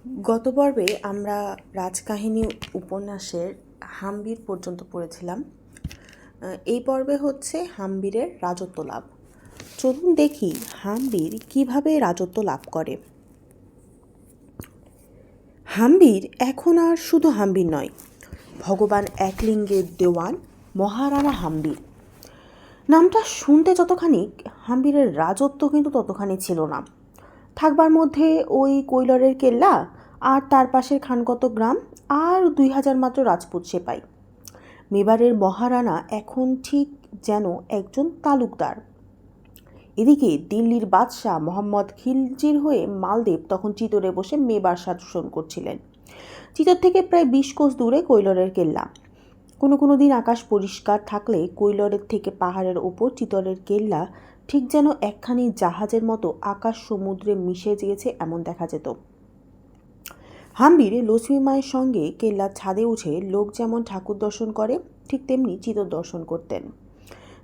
গত পর্বে আমরা রাজকাহিনী উপন্যাসের হাম্বির পর্যন্ত পড়েছিলাম। এই পর্বে হচ্ছে হাম্বিরের রাজত্ব লাভ। চলুন দেখি হাম্বির কিভাবে রাজত্ব লাভ করে। হাম্বির এখন আর শুধু হাম্বির নয়, ভগবান একলিঙ্গের দেওয়ান মহারানা হাম্বির। নামটা শুনতে যতখানি, হাম্বিরের রাজত্ব কিন্তু ততখানি ছিল না। থাকবার মধ্যে ওই কৈলরের কেল্লা আর তার পাশের খানকত গ্রাম আর 2000 মাত্র রাজপুত সেপাই। মেবারের মহারানা এখন ঠিক যেন একজন তালুকদার। এদিকে দিল্লির বাদশাহ মোহাম্মদ খিলজির হয়ে মালদেব তখন চিতরে বসে মেবার শাসন করছিলেন। চিতর থেকে প্রায় 20 কোষ দূরে কৈলরের কেল্লা। কোনো কোনো দিন আকাশ পরিষ্কার থাকলে কৈলরের থেকে পাহাড়ের ওপর চিতরের কেল্লা ঠিক যেন একখানি জাহাজের মতো আকাশ সমুদ্রে মিশে গিয়েছে এমন দেখা যেত। হাম্বির লক্ষ্মী মায়ের সঙ্গে কেল্লার ছাদে উঠে লোক যেমন ঠাকুর দর্শন করে ঠিক তেমনি চিতর দর্শন করতেন।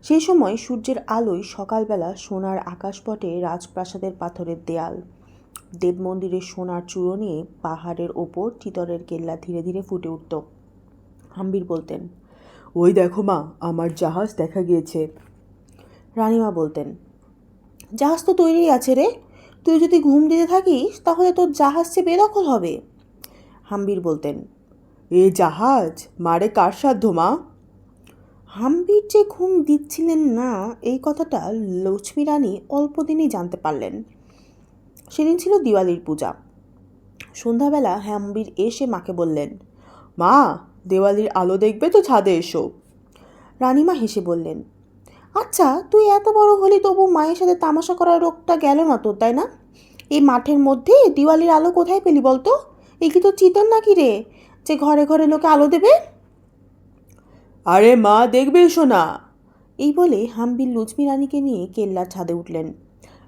সেই সময় সূর্যের আলোয় সকালবেলা সোনার আকাশপটে রাজপ্রাসাদের পাথরের দেয়াল, দেব মন্দিরের সোনার চূড়ো নিয়ে পাহাড়ের ওপর চিতরের কেল্লা ধীরে ধীরে ফুটে উঠত। হাম্বির বলতেন, ওই দেখো মা, আমার জাহাজ দেখা গিয়েছে। রানীমা বলতেন, জাহাজ তো তৈরি আছে রে, তুই যদি ঘুম দিতে থাকিস তাহলে তোর জাহাজ সে বেদখল হবে। হাম্বির বলতেন, এ জাহাজ মারে কার সাধ্য মা? হাম্বির যে ঘুম দিচ্ছিলেন না এই কথাটা লক্ষ্মী রানী অল্প দিনেই জানতে পারলেন। সেদিন ছিল দিওয়ালির পূজা। সন্ধ্যাবেলা হাম্বির এসে মাকে বললেন, মা, দেওয়ালির আলো দেখবে তো ছাদে এসো। রানীমা হেসে বললেন, আচ্ছা তুই এত বড় হলি তবু মায়ের সাথে তামাশা করার রোগটা গেল না তোর, তাই না? এই মাঠের মধ্যে দিওয়ালির আলো কোথায় পেলি বলতো? এই কি তোর চিতন নাকি রে যে ঘরে ঘরে লোকে আলো দেবে? আরে মা, দেখবে এসো না। এই বলে হাম্বির লক্ষ্মী রানীকে নিয়ে কেল্লার ছাদে উঠলেন।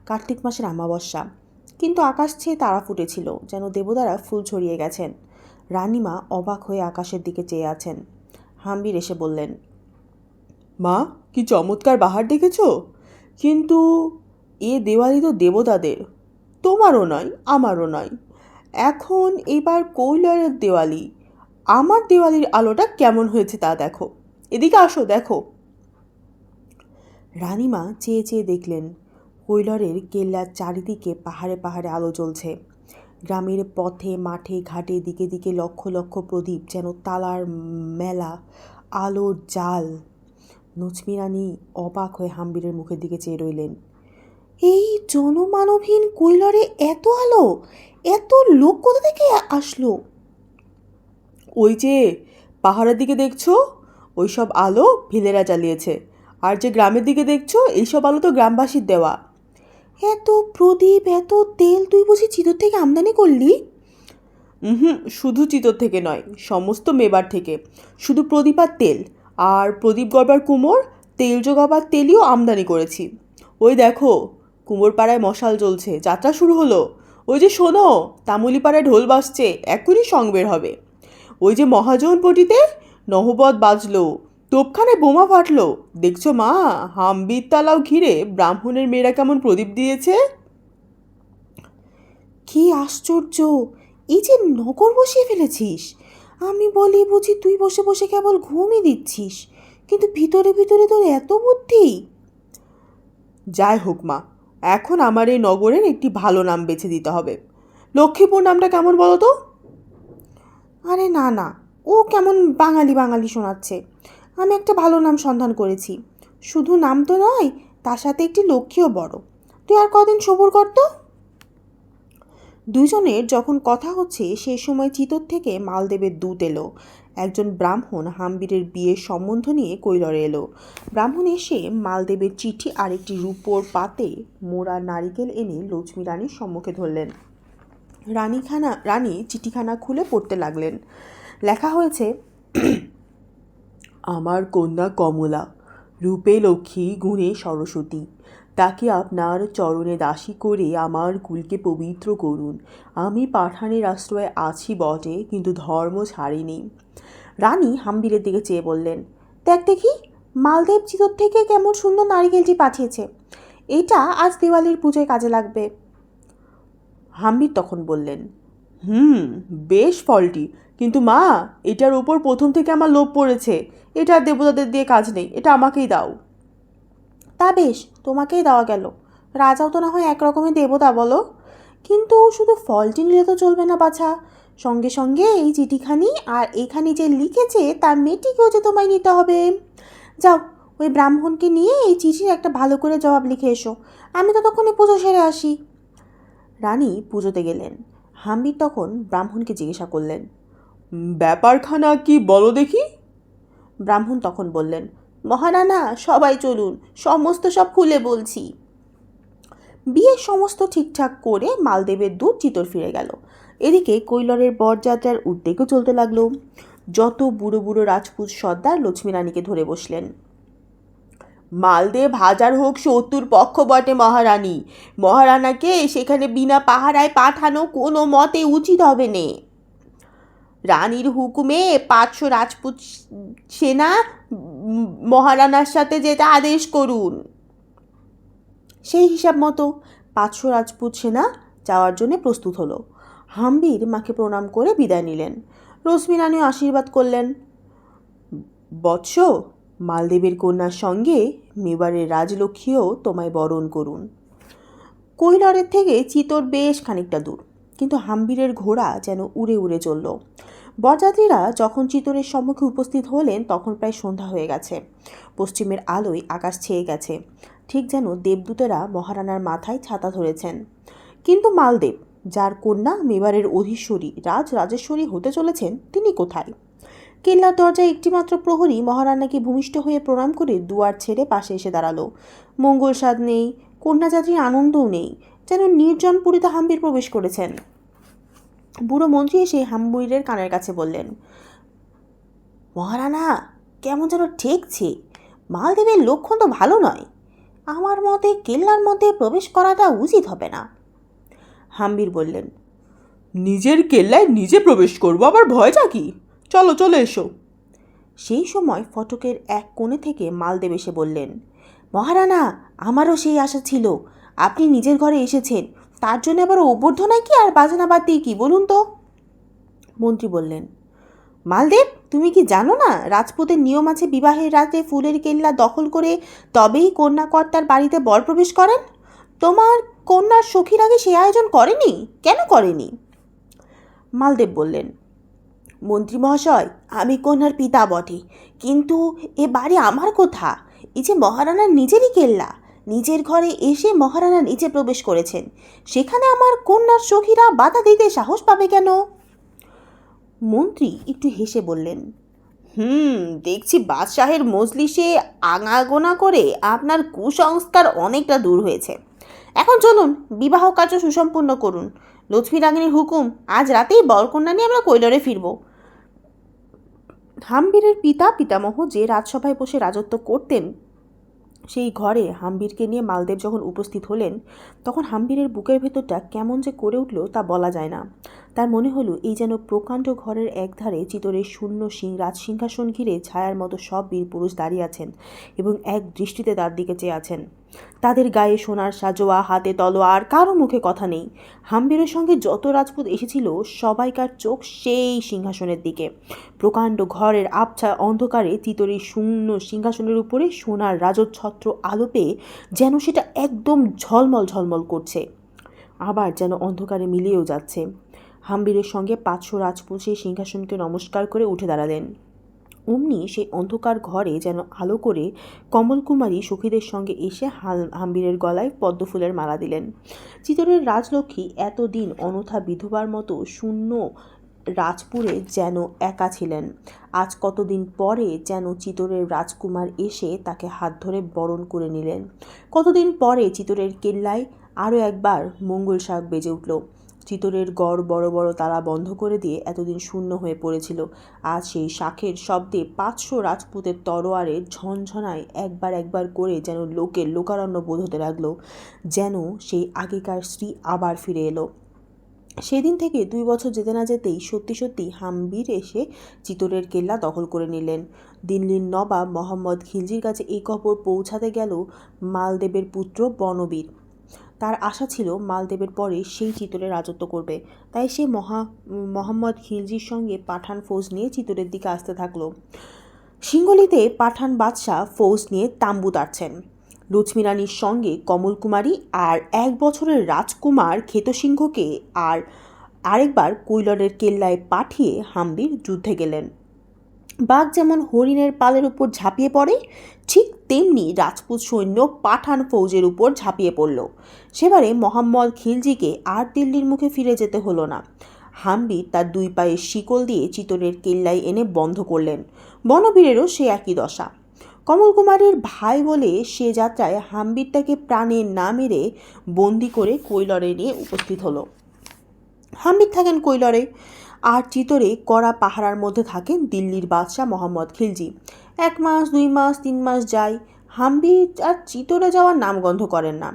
কার্তিক মাসের অমাবস্যা, কিন্তু আকাশ ছেয়ে তারা ফুটেছিল, যেন দেবতারা ফুল ছড়িয়ে গেছেন। রানীমা অবাক হয়ে আকাশের দিকে চেয়ে আছেন। হাম্বির এসে বললেন, মা, কি চমৎকার বাহার দেখেছ? কিন্তু এ দেওয়ালি তো দেবতাদের, তোমারও নয় আমারও নয়। এখন এবার কৈলারের দেওয়ালি, আমার দেওয়ালির আলোটা কেমন হয়েছে তা দেখো। এদিকে আসো, দেখো। রানীমা চেয়ে চেয়ে দেখলেন কৈলরের কেল্লার চারিদিকে পাহাড়ে পাহাড়ে আলো জ্বলছে। গ্রামের পথে মাঠে ঘাটে দিকে দিকে লক্ষ লক্ষ প্রদীপ, যেন তালার মেলা আলোর জাল। লক্ষ্মী রানী অবাক হয়ে হাম্বিরের মুখের দিকে চেয়ে রইলেন। এই জনমানবহীন কৈলরে এত আলো, এত লোক কোথা থেকে আসলো? ওই যে পাহাড়ের দিকে দেখছো, ওই সব আলো ভিলেরা জ্বালিয়েছে। আর যে গ্রামের দিকে দেখছো, এইসব আলো তো গ্রামবাসীর দেওয়া। এত প্রদীপ, এত তেল তুই বুঝি চিতর থেকে আমদানি করলি? হুম, শুধু চিতর থেকে নয়, সমস্ত মেবার থেকে। শুধু প্রদীপ আর তেল, আর প্রদীপ গড়বার কুমোর, তেল জোগাবার তেলও আমদানি করেছি। ওই দেখো, কুমোর পাড়ায় মশাল জ্বলছে, যাত্রা শুরু হলো। ওই যে শোনো, তামুলি পাড়ায় ঢোল বাজছে, এক্ষুনি সং বের হবে। ওই যে মহাজনপটিতে নহবত বাজলো, তোপখানে বোমা ফাটলো। দেখছো মা, হাম্বির তালাও ঘিরে ব্রাহ্মণের মেয়েরা কেমন প্রদীপ দিয়েছে। কি আশ্চর্য! এই যে নগর বসিয়ে ফেলেছিস! আমি বলি বুঝি তুই বসে বসে কেবল ঘুমই দিচ্ছিস, কিন্তু ভিতরে ভিতরে তোর এত বুদ্ধি! যাই হোক মা, এখন আমার এই নগরের একটি ভালো নাম বেছে দিতে হবে। লক্ষ্মীপুর নামটা কেমন বলো তো? আরে না না, ও কেমন বাঙালি বাঙালি শোনাচ্ছে। আমি একটা ভালো নাম সন্ধান করেছি। শুধু নাম তো নয়, তার সাথে একটি লক্ষ্মীও বড়। তুই আর কদিন সবুর কর তো। দুজনের যখন কথা হচ্ছে সেই সময় চিতর থেকে মালদেবের দূত এলো। একজন ব্রাহ্মণ হাম্বিরের বিয়ের সম্বন্ধ নিয়ে কৈলরে এলো। ব্রাহ্মণ এসে মালদেবের চিঠি আর একটি রূপোর পাতে মোড়া নারিকেল এনে লক্ষ্মী রানীর সম্মুখে ধরলেন। রানী চিঠিখানা খুলে পড়তে লাগলেন। লেখা হয়েছে, আমার কন্যা কমলা, রূপে লক্ষ্মী, গুণে সরস্বতী। তাকে আপনার চরণে দাসী করে আমার কুলকে পবিত্র করুন। আমি পাঠানের আশ্রয়ে আছি বটে, কিন্তু ধর্ম ছাড়িনি। রানী হাম্বিরের দিকে চেয়ে বললেন, দেখ দেখি, মালদেব চিতর থেকে কেমন সুন্দর নারিকেলটি পাঠিয়েছে। এটা আজ দিওয়ালির পুজোয় কাজে লাগবে। হাম্বির তখন বললেন, হুম, বেশ ফলটি। কিন্তু মা, এটার ওপর প্রথম থেকে আমার লোভ পড়েছে। এটা আর দেবতাদের দিয়ে কাজ নেই, এটা আমাকেই দাও। তা বেশ, তোমাকেই দেওয়া গেল। রাজাও তো না হয় একরকমের দেবতা বলো, কিন্তু শুধু ফলটি নিলে তো চলবে না বাছা। সঙ্গে সঙ্গে এই চিঠিখানি আর এখানে যে লিখেছে তার মেয়েটিকেও যে তোমায় নিতে হবে। যাও, ওই ব্রাহ্মণকে নিয়ে এই চিঠির একটা ভালো করে জবাব লিখে এসো। আমি ততক্ষণে পুজো সেরে আসি। রানী পুজোতে গেলেন। হাম্বির তখন ব্রাহ্মণকে জিজ্ঞাসা করলেন। ব্যাপারখানা কি বলো দেখি? ব্রাহ্মণ তখন বললেন, মহারানা সবাই চলুন, সমস্ত সব খুলে বলছি। বিয়ের সমস্ত ঠিকঠাক করে মালদেবের দূত চিতর ফিরে গেল। এদিকে কৈলরের বরযাত্রার উদ্যোগও চলতে লাগলো। যত বুড়ো বুড়ো রাজপুত সর্দার লক্ষ্মী রানীকে ধরে বসলেন। মালদেব হাজার হোক শত্রুর পক্ষ বটে মহারানী, মহারানাকে সেখানে বিনা পাহারায় পাঠানো কোনো মতে উচিত হবে নে। রানীর হুকুমে 500 রাজপুত সেনা মহারানার সাথে যেতে আদেশ করুন। সেই হিসাব মতো 500 রাজপুত সেনা যাওয়ার জন্য প্রস্তুত হলো। হাম্বির মাকে প্রণাম করে বিদায় নিলেন। রশ্মি রানীও আশীর্বাদ করলেন। বৎস, মালদেবের কন্যার সঙ্গে মেবারের রাজলক্ষ্মীও তোমায় বরণ করুন। কৈলরের থেকে চিতর বেশ খানিকটা দূর, কিন্তু হাম্বিরের ঘোড়া যেন উড়ে উড়ে চলল। বরযাত্রীরা যখন চিতরের সম্মুখে উপস্থিত হলেন তখন প্রায় সন্ধ্যা হয়ে গেছে। পশ্চিমের আলোয় আকাশ ছেয়ে গেছে, ঠিক যেন দেবদূতেরা মহারানার মাথায় ছাতা ধরেছেন। কিন্তু মালদেব, যার কন্যা মেবারের অধীশ্বরী রাজেশ্বরী হতে চলেছেন, তিনি কোথায়? কেল্লার দরজায় একটিমাত্র প্রহরী মহারানাকে ভূমিষ্ঠ হয়ে প্রণাম করে দুয়ার ছেড়ে পাশে এসে দাঁড়ালো। মঙ্গল স্বাদ নেই, কন্যাযাত্রীর আনন্দও নেই, যেন নির্জন পুরীতে হাম্বির প্রবেশ করেছেন। বুড়ো মন্ত্রী এসে হাম্বিরের কানের কাছে বললেন, মহারানা, কেমন যেন ঠেকছে। মালদেবের লক্ষণ তো ভালো নয়। আমার মতে কেল্লার মধ্যে প্রবেশ করাটা উচিত হবে না। হাম্বির বললেন, নিজের কেল্লায় নিজে প্রবেশ করবো, আবার ভয়টা কি? চলো চলে এসো। সেই সময় ফটকের এক কোণে থেকে মালদেব এসে বললেন, মহারানা, আমারও সেই আশা ছিল। আপনি নিজের ঘরে এসেছেন, তার জন্য আবার অভ্যর্থনায় কি আর বাজনা বাদ দিয়ে কি বলুন তো? মন্ত্রী বললেন, মালদেব, তুমি কি জানো না রাজপুতের নিয়ম আছে বিবাহের রাতে ফুলের কেল্লা দখল করে তবেই কন্যাকর্তার বাড়িতে বর প্রবেশ করেন? তোমার কন্যার সখীর আগে সে আয়োজন করেনি, কেন করেনি? মালদেব বললেন, মন্ত্রী মহাশয়, আমি কন্যার পিতা বটে, কিন্তু এ বাড়ি আমার কোথা? এই যে মহারানার নিজেরই কেল্লা, নিজের ঘরে এসে মহারানা নিজে প্রবেশ করেছেন, সেখানে আমার কন্যার সখীরা বাধা দিতে সাহস পাবে কেন? মন্ত্রী একটু হেসে বললেন, দেখছি বাদশাহের মজলিসে আনাগোনা করে আপনার কুসংস্কার অনেকটা দূর হয়েছে। এখন চলুন, বিবাহ কার্য সুসম্পূর্ণ করুন। লক্ষ্মী রাগিনীর হুকুম, আজ রাতেই বরকন্যা নিয়ে আমরা কৈলরে ফিরব। হাম্বিরের পিতামহ যে রাজসভায় বসে রাজত্ব করতেন, সেই ঘরে হাম্বিরকে নিয়ে মালদেব যখন উপস্থিত হলেন, তখন হাম্বিরের বুকের ভেতরটা কেমন যে করে উঠল তা বলা যায় না। তার মনে হলো এই যেন প্রকাণ্ড ঘরের একধারে চিতরের শূন্য রাজসিংহাসন ঘিরে ছায়ার মতো সব বীর পুরুষ দাঁড়িয়ে আছেন এবং এক দৃষ্টিতে তার দিকে চেয়ে আছেন। তাদের গায়ে সোনার সাজোয়া, হাতে তলোয়ার, কারো মুখে কথা নেই। হাম্বিরের সঙ্গে যত রাজপুত এসেছিল সবাইকার চোখ সেই সিংহাসনের দিকে। প্রকাণ্ড ঘরের আবছা অন্ধকারে চিতরের শূন্য সিংহাসনের উপরে সোনার রাজছত্র আলো পেয়ে যেন সেটা একদম ঝলমল ঝলমল করছে, আবার যেন অন্ধকারে মিলিয়েও যাচ্ছে। হাম্বিরের সঙ্গে 500 রাজপুত সেই সিংহাসনকে নমস্কার করে উঠে দাঁড়ালেন। অমনি সেই অন্ধকার ঘরে যেন আলো করে কমলকুমারী সখীদের সঙ্গে এসে হাম্বিরের গলায় পদ্মফুলের মালা দিলেন। চিতরের রাজলক্ষ্মী এতদিন অনথা বিধবার মতো শূন্য রাজপুরে যেন একা ছিলেন। আজ কতদিন পরে যেন চিতরের রাজকুমার এসে তাকে হাত ধরে বরণ করে নিলেন। কতদিন পরে চিতরের কেল্লায় আরও একবার মঙ্গল শাঁখ বেজে উঠল। চিতরের গড় বড় বড় তালা বন্ধ করে দিয়ে এতদিন শূন্য হয়ে পড়েছিল। আজ সেই শাঁখের শব্দে 500 রাজপুতের তরোয়ারের ঝনঝনায় একবার একবার করে যেন লোকের লোকারণ্য বোধ হতে লাগলো, যেন সেই আগেকার স্ত্রী আবার ফিরে এলো। সেদিন থেকে 2 বছর যেতে না যেতেই সত্যি সত্যি হাম্বির এসে চিতরের কেল্লা দখল করে নিলেন। দিল্লির নবাব মোহাম্মদ খিলজির কাছে এই খবর পৌঁছাতে গেল মালদেবের পুত্র বনবীর। তার আশা ছিল মালদেবের পরে সেই চিতরে রাজত্ব করবে, তাই সে মোহাম্মদ খিলজির সঙ্গে পাঠান ফৌজ নিয়ে চিতরের দিকে আসতে থাকলো। সিঙ্গলিতে পাঠান বাদশাহ ফৌজ নিয়ে তাম্বু তাড়ছেন। লক্ষ্মী রানীর সঙ্গে কমল কুমারী আর 1 বছরের রাজকুমার খেতসিংহকে আরেকবার কৈলরের কেল্লায় পাঠিয়ে হাম্বির যুদ্ধে গেলেন। বাঘ যেমন হরিণের পালের উপর ঝাঁপিয়ে পড়ে, ঠিক তেমনি রাজপুত সৈন্য পাঠান ফৌজের উপর ঝাঁপিয়ে পড়ল। সেবারে মোহাম্মদ খিলজিকে আর দিল্লির মুখে ফিরে যেতে হলো না। হাম্বির তার 2 পায়ের শিকল দিয়ে চিতরের কেল্লায় এনে বন্ধ করলেন। বনবীরেরও সে একই দশা। কমল কুমারীর ভাই বলে সে যাত্রায় হাম্বিরটাকে প্রাণে না মেরে বন্দি করে কৈলরে নিয়ে উপস্থিত হলো। হাম্বির থাকেন কৈলরে, আর চিতরে কড়া পাহারার মধ্যে থাকেন দিল্লির বাদশাহ মোহাম্মদ খিলজি। 1 মাস, 2 মাস, 3 মাস যায়, হাম্বির আর চিতরে যাওয়ার নামগন্ধ করেন না।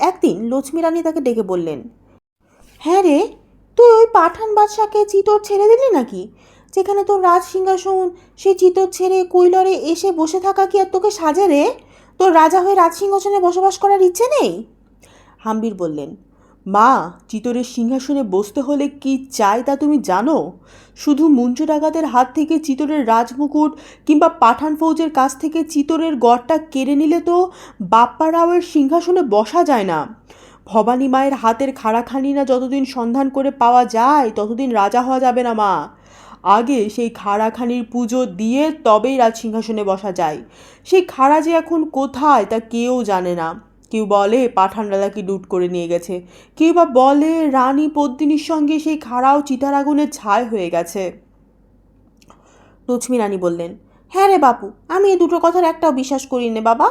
একদিন লক্ষ্মী রানী তাকে ডেকে বললেন, হ্যাঁ রে, তুই ওই পাঠান বাদশাকে চিতর ছেড়ে দিলি নাকি? যেখানে তোর রাজ সিংহাসন, সেই চিতর ছেড়ে কৈলরে এসে বসে থাকা কি আর তোকে সাজে রে? তোর রাজা হয়ে রাজ সিংহাসনে বসবাস করার ইচ্ছে নেই? হাম্বির বললেন, মা, চিতরের সিংহাসনে বসতে হলে কি চাই তা তুমি জানো? শুধু মুঞ্জ ডাকাতের হাত থেকে চিতরের রাজমুকুট কিংবা পাঠান ফৌজের কাছ থেকে চিতরের গড়টা কেড়ে নিলে তো বাপ্পা রাওয়ের সিংহাসনে বসা যায় না। ভবানী মায়ের হাতের খাড়াখানি না যতদিন সন্ধান করে পাওয়া যায় ততদিন রাজা হওয়া যাবে না মা। আগে সেই খাড়াখানির পুজো দিয়ে তবেই রাজসিংহাসনে বসা যায়। সেই খাড়া যে এখন কোথায় তা কেউ জানে না। কেউ বলে পাঠানরা নাকি লুট করে নিয়ে গেছে, কেউ বা বলে রানী পদ্মিনীর সঙ্গে সেই খাড়াও চিতার আগুনের ছাই হয়ে গেছে। লক্ষ্মী রানী বললেন, হ্যাঁ রে বাপু, আমি এই দুটো কথার একটাও বিশ্বাস করি নে বাবা।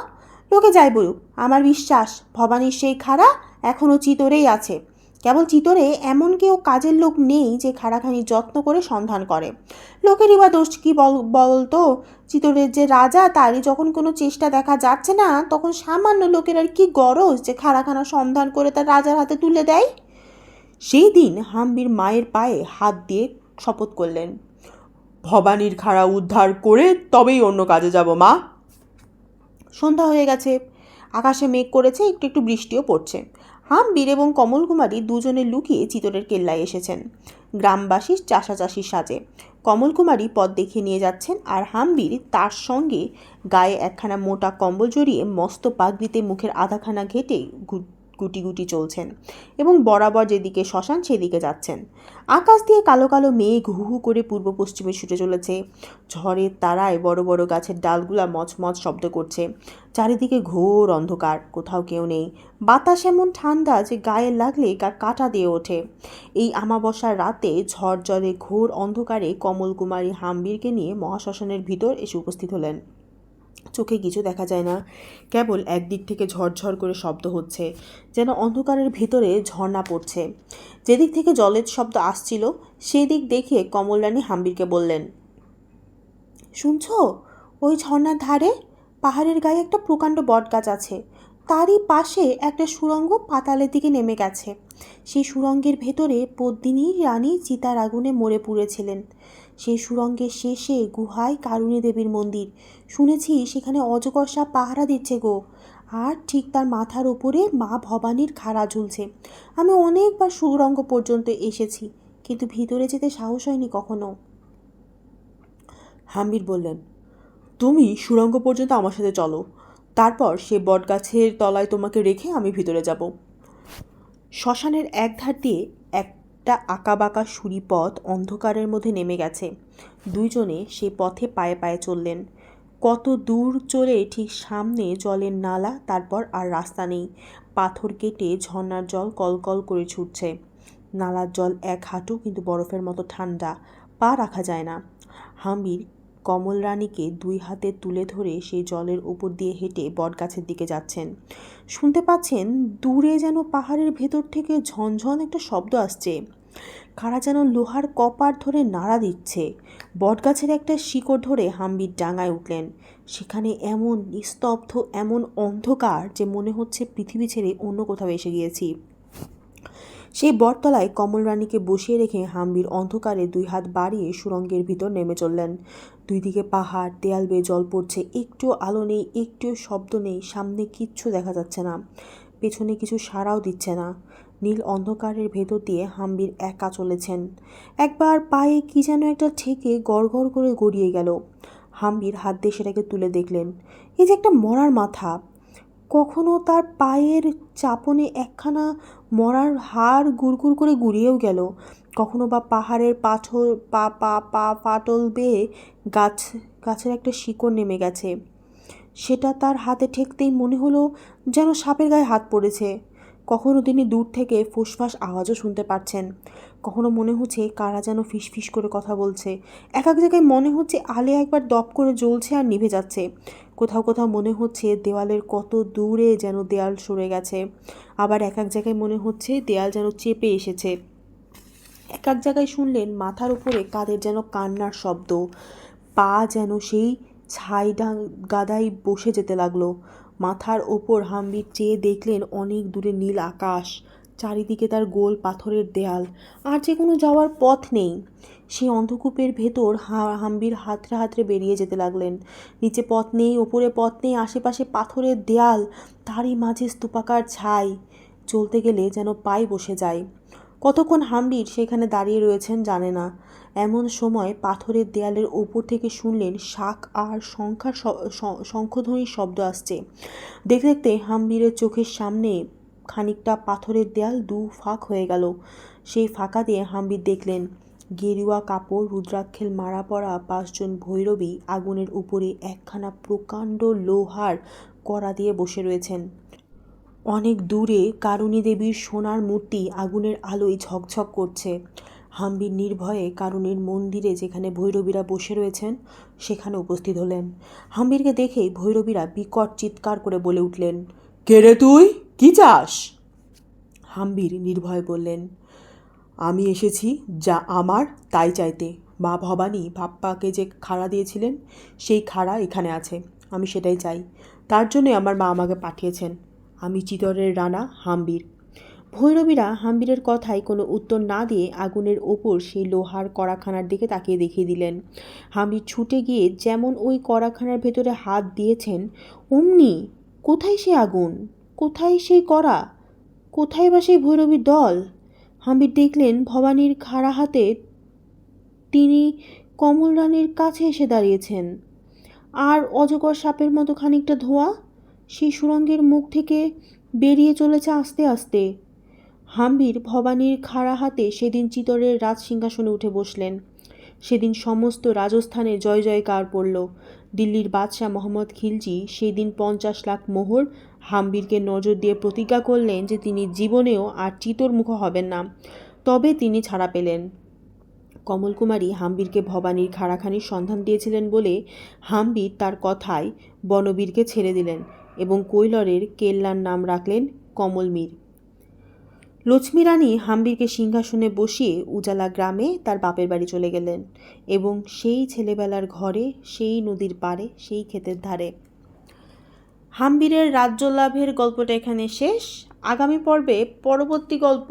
লোকে যাই বলুক, আমার বিশ্বাস ভবানীর সেই খাড়া এখনও চিতরেই আছে। কেবল চিতরে এমন কেউ কাজের লোক নেই যে খাড়াখানি যত্ন করে সন্ধান করে। লোকেরই বা দোষ কি বলতো? চিতরের যে রাজা, তারই যখন কোনো চেষ্টা দেখা যাচ্ছে না, তখন সামান্য লোকের আর কি গরজ যে খাড়াখানা সন্ধান করে তার রাজার হাতে তুলে দেয়? সেই দিন হাম্বির মায়ের পায়ে হাত দিয়ে শপথ করলেন, ভবানীর খাড়া উদ্ধার করে তবেই অন্য কাজে যাব মা। সন্ধ্যা হয়ে গেছে, আকাশে মেঘ করেছে, একটু একটু বৃষ্টিও পড়ছে। হাম্বির এবং কমল কুমারী দুজনে লুকিয়ে চিতরের কেল্লায় এসেছেন, গ্রামবাসীর চাষাচাষির সাজে। কমল কুমারী পথ দেখিয়ে নিয়ে যাচ্ছেন, আর হাম্বির তার সঙ্গে গায়ে একখানা মোটা কম্বল জড়িয়ে মস্ত পাগড়িতে মুখের আধাখানা ঘেটে গুটি গুটি চলছেন এবং বরাবর যেদিকে শ্মশান সেদিকে যাচ্ছেন। আকাশ দিয়ে কালো কালো মেঘ হু হু করে পূর্ব পশ্চিমে ছুটে চলেছে। ঝড়ের তারায় বড় বড় গাছের ডালগুলা মচমচ শব্দ করছে। চারিদিকে ঘোর অন্ধকার, কোথাও কেউ নেই। বাতাস এমন ঠান্ডা যে গায়ে লাগলে কাঁটা দিয়ে ওঠে। এই আমাবস্যার রাতে ঝড় জলে ঘোর অন্ধকারে কমল কুমারী হাম্বিরকে নিয়ে মহাশ্মশানের ভিতর এসে উপস্থিত হলেন। চোখে কিছু দেখা যায় না, কেবল একদিক থেকে ঝরঝর করে শব্দ হচ্ছে, যেন অন্ধকারের ভেতরে ঝর্ণা পড়ছে। যেদিক থেকে জলের শব্দ আসছিল সেই দিক দেখে কমল রানী হাম্বিরকে বললেন, শুনছ, ওই ঝর্ণার ধারে পাহাড়ের গায়ে একটা প্রকাণ্ড বটগাছ আছে। তারই পাশে একটা সুড়ঙ্গ পাতালের দিকে নেমে গেছে। সেই সুড়ঙ্গের ভেতরে পদ্মিনী রানী চিতার আগুনে মরে পুড়েছিলেন। সেই সুড়ঙ্গের শেষে গুহায় কারুণী দেবীর মন্দির। শুনেছি সেখানে অজগর সাপ পাহারা দিচ্ছে গো। আর ঠিক তার মাথার উপরে মা ভবানীর খাড়া ঝুলছে। আমি অনেকবার সুড়ঙ্গ পর্যন্ত এসেছি, কিন্তু ভিতরে যেতে সাহস হয়নি কখনো। হাম্বির বললেন, তুমি সুড়ঙ্গ পর্যন্ত আমার সাথে চলো, তারপর সে বটগাছের তলায় তোমাকে রেখে আমি ভিতরে যাব। শ্মশানের এক ধার দিয়ে একটা আঁকাবাঁকা সুড়ি পথ অন্ধকারের মধ্যে নেমে গেছে। দুইজনে সেই পথে পায়ে পায়ে চললেন। কত দূর চলে ঠিক সামনে জলের নালা, তারপর আর রাস্তা নেই। পাথর কেটে ঝর্ণার জল কলকল করে ছুটছে। নালার জল 1 হাঁটু, কিন্তু বরফের মতো ঠান্ডা, পা রাখা যায় না। হাম্বির কমল রানীকে 2 হাতে তুলে ধরে সেই জলের উপর দিয়ে হেঁটে বটগাছের দিকে যাচ্ছেন। শুনতে পাচ্ছেন দূরে যেন পাহাড়ের ভেতর থেকে ঝনঝন একটা শব্দ আসছে। কারা যেন লোহার কপার ধরে নাড়া দিচ্ছে। বটগাছের একটা শিকড় ধরে হাম্বির ডাঙায় উঠলেন। সেখানে এমন নিস্তব্ধ, এমন অন্ধকার যে মনে হচ্ছে পৃথিবী ছেড়ে অন্য কোথাও এসে গিয়েছি। সেই বটতলায় কমল রানীকে বসিয়ে রেখে হাম্বির অন্ধকারে 2 হাত বাড়িয়ে সুড়ঙ্গের ভিতর নেমে চললেন। 2 দিকে পাহাড়, দেয়াল বেয়ে জল পড়ছে, একটুও আলো নেই, একটুও শব্দ নেই, সামনে কিচ্ছু দেখা যাচ্ছে না। পেছনে কিছু সাড়াও দিচ্ছে না। নীল অন্ধকারের ভেতর দিয়ে হাম্বির একা চলেছেন। একবার পায়ে কি যেন একটা ঠেকে গড়গড় করে গড়িয়ে গেল। হাম্বির হাত দিয়ে সেটাকে তুলে দেখলেন, এই যে একটা মরার মাথা। কখনো তার পায়ের চাপনে একখানা মরার হাড় গুড়গুড় করে গুড়িয়েও গেল, কখনো বা পাহাড়ের পাথর পা পা পা ফাটল বেয়ে গাছের একটা শিকড় নেমে গেছে। সেটা তার হাতে ঠেকতেই মনে হলো যেন সাপের গায়ে হাত পড়েছে। কখনো তিনি দূর থেকে ফুসফাস আওয়াজও শুনতে পাচ্ছেন, কখনো মনে হচ্ছে কারা যেন ফিসফিস করে কথা বলছে। এক এক জায়গায় মনে হচ্ছে আলে একবার দপ করে জ্বলছে আর নিভে যাচ্ছে। কোথাও কোথাও মনে হচ্ছে দেওয়ালের কত দূরে যেন দেয়াল সরে গেছে। আবার এক এক জায়গায় মনে হচ্ছে দেয়াল যেন চেপে এসেছে। এক এক জায়গায় শুনলেন মাথার উপরে কাদের যেন কান্নার শব্দ। পা যেন সেই ছাই গাদায় বসে যেতে লাগলো। মাথার ওপর হাম্বির চেয়ে দেখলেন অনেক দূরে নীল আকাশ, চারিদিকে তার গোল পাথরের দেয়াল, আর যে কোনো যাওয়ার পথ নেই। সেই অন্ধকূপের ভেতর হাম্বির হাতড়ে হাতড়ে বেরিয়ে যেতে লাগলেন। নিচে পথ নেই, ওপরে পথ নেই, আশেপাশে পাথরের দেয়াল, তারই মাঝে স্তূপাকার ছাই। চলতে গেলে যেন পায়ে বসে যায়। কতক্ষণ হাম্বির সেখানে দাঁড়িয়ে রয়েছেন জানে না। এমন সময় পাথরের দেয়ালের ওপর থেকে শুনলেন শাঁখ আর শঙ্খধ্বনির শব্দ আসছে। দেখতে দেখতে হাম্বিরের চোখের সামনে খানিকটা পাথরের দেয়াল দু ফাঁক হয়ে গেল। সেই ফাঁকা দিয়ে হাম্বির দেখলেন গেরুয়া কাপড়, রুদ্রাক্ষের মারা পড়া 5 জন ভৈরবী আগুনের উপরে একখানা প্রকাণ্ড লোহার কড়া দিয়ে বসে রয়েছেন। অনেক দূরে কারুণী দেবীর সোনার মূর্তি আগুনের আলোয় ঝকঝক করছে। হাম্বির নির্ভয়ে কারুণীর মন্দিরে যেখানে ভৈরবীরা বসে রয়েছেন সেখানে উপস্থিত হলেন। হাম্বিরকে দেখেই ভৈরবীরা বিকট চিৎকার করে বলে উঠলেন, কে রে তুই, কি চাস? হাম্বির নির্ভয়ে বললেন, আমি এসেছি যা আমার তাই চাইতে। মা ভবানী বাপ্পাকে যে খাড়া দিয়েছিলেন সেই খাড়া এখানে আছে, আমি সেটাই চাই। তার জন্যই আমার মা আমাকে পাঠিয়েছেন। আমি চিতরের রানা হাম্বির। ভৈরবীরা হাম্বিরের কথায় কোনো উত্তর না দিয়ে আগুনের ওপর সেই লোহার কড়াখানার দিকে তাকিয়ে দেখিয়ে দিলেন। হাম্বির ছুটে গিয়ে যেমন ওই কড়াখানার ভেতরে হাত দিয়েছেন, অমনি কোথায় সেই আগুন, কোথায় সেই কড়া, কোথায় বা সেই ভৈরবীর দল? হাম্বির দেখলেন ভবানীর খাড়া হাতে তিনি কমল রানীর কাছে এসে দাঁড়িয়েছেন। আর অজগর সাপের মতো খানিকটা ধোঁয়া সেই সুড়ঙ্গের মুখ থেকে বেরিয়ে চলেছে আস্তে আস্তে। হাম্বির ভবানীর খাড়া হাতে সেদিন চিতরের রাজ সিংহাসনে উঠে বসলেন। সেদিন সমস্ত রাজস্থানে জয় জয়কার পড়ল। দিল্লির বাদশাহ মোহাম্মদ খিলজি সেদিন 50 লাখ মোহর হাম্বিরকে নজর দিয়ে প্রতিজ্ঞা করলেন যে তিনি জীবনেও আর চিতর মুখ হবেন না। তবে তিনি ছাড়া পেলেন। কমলকুমারী হাম্বিরকে ভবানীর খাড়াখানির সন্ধান দিয়েছিলেন বলে হাম্বির তার কথায় বনবীরকে ছেড়ে দিলেন এবং কৈলরের কেল্লার নাম রাখলেন কমলমীর। লক্ষ্মী রানী হাম্বিরকে সিংহাসনে বসিয়ে উজালা গ্রামে তার বাপের বাড়ি চলে গেলেন এবং সেই ছেলেবেলার ঘরে, সেই নদীর পাড়ে, সেই ক্ষেতের ধারে। হাম্বিরের রাজ্য লাভের গল্পটা এখানে শেষ। আগামী পর্বে পরবর্তী গল্প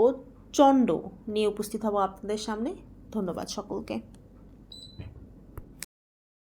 চণ্ড নিয়ে উপস্থিত হব আপনাদের সামনে। ধন্যবাদ সকলকে।